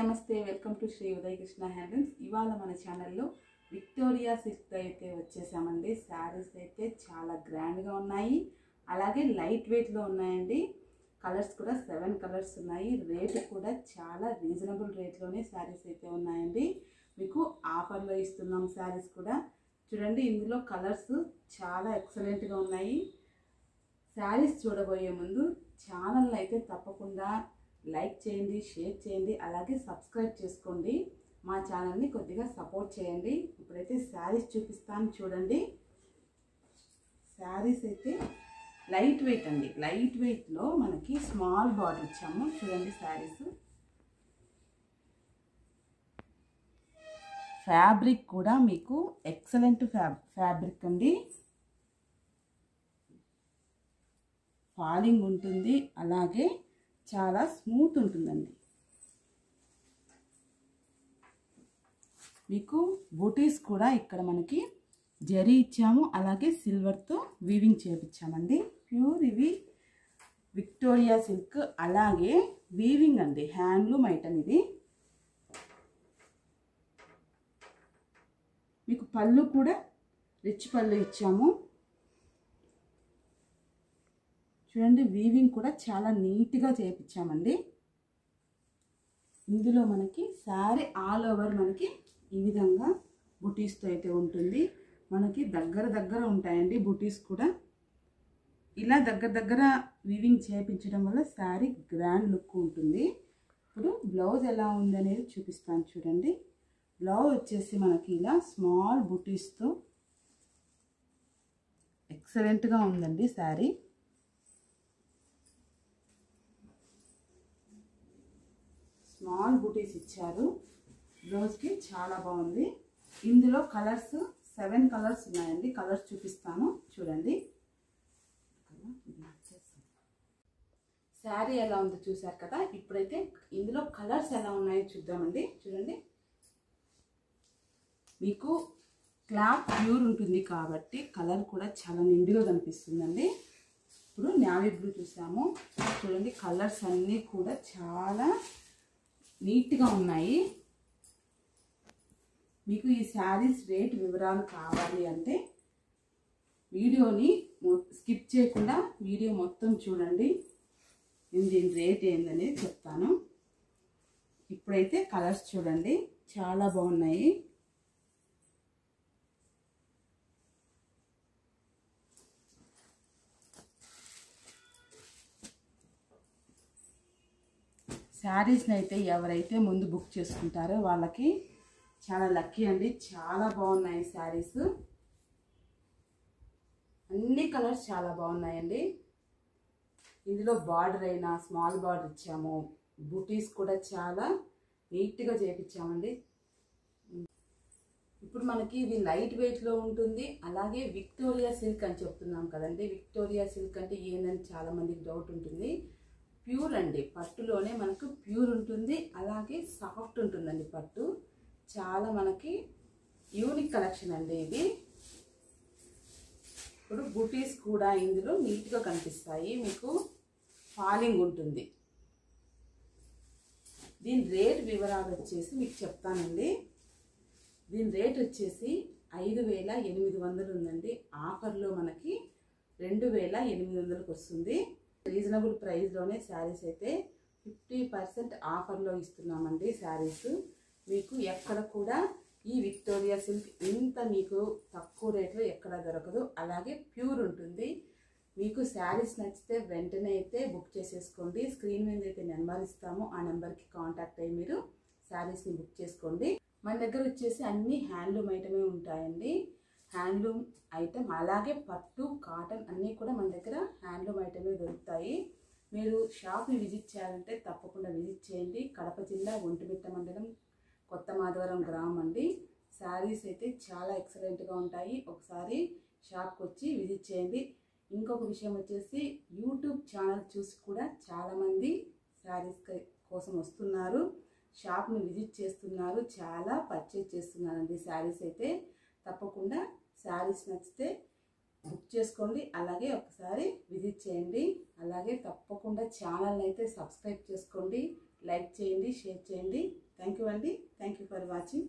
నమస్తే welcome to Sri Uday Krishna handlooms. ఇవాళ మన ఛానల్లో విక్టోరియా సిల్క్ అయితే వచ్చేసామండి। శారీస్ అయితే చాలా గ్రాండ్గా ఉన్నాయి, అలాగే లైట్ వెయిట్లో ఉన్నాయండి। కలర్స్ కూడా 7 కలర్స్ ఉన్నాయి। రేట్ కూడా చాలా రీజనబుల్ రేట్లోనే శారీస్ అయితే ఉన్నాయండి। మీకు ఆఫర్లో ఇస్తున్నాం శారీస్ కూడా చూడండి। ఇందులో కలర్స్ చాలా ఎక్సలెంట్గా ఉన్నాయి। శారీస్ చూడబోయే ముందు ఛానల్ అయితే తప్పకుండా లైక్ చేయండి, షేర్ చేయండి, అలాగే సబ్స్క్రైబ్ చేసుకోండి। మా ఛానల్ని కొద్దిగా సపోర్ట్ చేయండి। ఇప్పుడైతే శారీస్ చూపిస్తాను చూడండి। శారీస్ అయితే లైట్ వెయిట్ అండి, లైట్ వెయిట్లో మనకి స్మాల్ బార్డర్ ఇచ్చాము చూడండి। శారీస్ ఫ్యాబ్రిక్ కూడా మీకు ఎక్సలెంట్ ఫ్యాబ్రిక్ అండి, ఫాలింగ్ ఉంటుంది, అలాగే చాలా స్మూత్ ఉంటుందండి। మీకు బూటీస్ కూడా ఇక్కడ మనకి జరీ ఇచ్చాము, అలాగే సిల్వర్తో వీవింగ్ చేపించామండి। ప్యూర్ ఇవి విక్టోరియా సిల్క్, అలాగే వీవింగ్ అండి, హ్యాండ్లూమ్ ఐటమ్ ఇది। మీకు పళ్ళు కూడా రిచ్ పళ్ళు ఇచ్చాము చూడండి। వీవింగ్ కూడా చాలా నీట్గా చేయించామండి। ఇందులో మనకి శారీ ఆల్ ఓవర్ మనకి ఈ విధంగా బుటీస్తో అయితే ఉంటుంది। మనకి దగ్గర ఉంటాయండి బుటీస్ కూడా। ఇలా దగ్గర వీవింగ్ చేయించడం వల్ల శారీ గ్రాండ్ లుక్ ఉంటుంది। ఇప్పుడు బ్లౌజ్ ఎలా ఉంది అనేది చూపిస్తాను చూడండి। బ్లౌజ్ వచ్చేసి మనకి ఇలా స్మాల్ బుటీస్తో ఎక్సలెంట్గా ఉందండి శారీ। స్మాల్ బూటీస్ ఇచ్చారు, బ్లౌజ్కి చాలా బాగుంది। ఇందులో కలర్స్ 7 కలర్స్ ఉన్నాయండి। కలర్స్ చూపిస్తాను చూడండి। శారీ ఎలా ఉందో చూసారు కదా, ఇప్పుడైతే ఇందులో కలర్స్ ఎలా ఉన్నాయో చూద్దామండి చూడండి। మీకు క్లాత్ ప్యూర్ ఉంటుంది కాబట్టి కలర్ కూడా చాలా నిండుగా కనిపిస్తుందండి। ఇప్పుడు నేవీ బ్లూ చూసాము చూడండి, కలర్స్ అన్నీ కూడా చాలా నీట్గా ఉన్నాయి। మీకు ఈ శారీస్ రేట్ వివరాలు కావాలి అంటే వీడియోని స్కిప్ చేయకుండా వీడియో మొత్తం చూడండి, నేను దీని రేట్ ఏందనేది చెప్తాను। ఇప్పుడైతే కలర్స్ చూడండి చాలా బాగున్నాయి। శారీస్ని అయితే ఎవరైతే ముందు బుక్ చేసుకుంటారో వాళ్ళకి చాలా లక్కీ అండి, చాలా బాగున్నాయి శారీస్। అన్ని కలర్స్ చాలా బాగున్నాయండి। ఇందులో బార్డర్ అయినా స్మాల్ బార్డర్ ఇచ్చాము, బూటీస్ కూడా చాలా నీట్గా చేయించామండి। ఇప్పుడు మనకి ఇది లైట్ వెయిట్లో ఉంటుంది, అలాగే విక్టోరియా సిల్క్ అని చెప్తున్నాం కదండి। విక్టోరియా సిల్క్ అంటే ఏందని చాలా మందికి డౌట్ ఉంటుంది। ప్యూర్ అండి, పట్టులోనే మనకు ప్యూర్ ఉంటుంది, అలాగే సాఫ్ట్ ఉంటుందండి పట్టు। చాలా మనకి యూనిక్ కలెక్షన్ అండి ఇది। ఇప్పుడు బూటీస్ కూడా ఇందులో నీట్గా కనిపిస్తాయి, మీకు ఫాలింగ్ ఉంటుంది। దీని రేట్ వివరాలు వచ్చేసి మీకు చెప్తానండి। దీని రేట్ వచ్చేసి 5,800 ఉందండి। ఆఫర్లో మనకి 2,800కి వస్తుంది। రీజనబుల్ ప్రైస్లోనే శారీస్ అయితే 50% ఆఫర్లో ఇస్తున్నామండి శారీస్। మీకు ఎక్కడ కూడా ఈ విక్టోరియా సిల్క్ ఇంత మీకు తక్కువ రేట్లో ఎక్కడ దొరకదు, అలాగే ప్యూర్ ఉంటుంది। మీకు శారీస్ నచ్చితే వెంటనే అయితే బుక్ చేసేసుకోండి। స్క్రీన్ మీద అయితే నెంబర్ ఇస్తాము, ఆ నెంబర్కి కాంటాక్ట్ అయ్యి మీరు శారీస్ని బుక్ చేసుకోండి। మన దగ్గర వచ్చేసి అన్ని హ్యాండ్లూమ్ ఐటమే ఉంటాయండి, హ్యాండ్లూమ్ ఐటమ్, అలాగే పట్టు కాటన్ అన్నీ కూడా మన దగ్గర హ్యాండ్లూమ్ ఐటమే దొరుకుతాయి। మీరు షాప్ని విజిట్ చేయాలంటే తప్పకుండా విజిట్ చేయండి। కడప జిల్లా ఒంటిమిట్ట మండలం కొత్త మాధవరం గ్రామం అండి। శారీస్ అయితే చాలా ఎక్సలెంట్గా ఉంటాయి, ఒకసారి షాప్కి వచ్చి విజిట్ చేయండి। ఇంకొక విషయం వచ్చేసి యూట్యూబ్ ఛానల్ చూసి కూడా చాలామంది శారీస్ కోసం వస్తున్నారు, షాప్ని విజిట్ చేస్తున్నారు, చాలా పర్చేజ్ చేస్తున్నారండి శారీస్ అయితే। తప్పకుండా శారీస్ నచ్చితే బుక్ చేసుకోండి, అలాగే ఒకసారి విజిట్ చేయండి, అలాగే తప్పకుండా ఛానల్ని అయితే సబ్స్క్రైబ్ చేసుకోండి, లైక్ చేయండి, షేర్ చేయండి। థ్యాంక్ యూ అండి. Thank you for watching.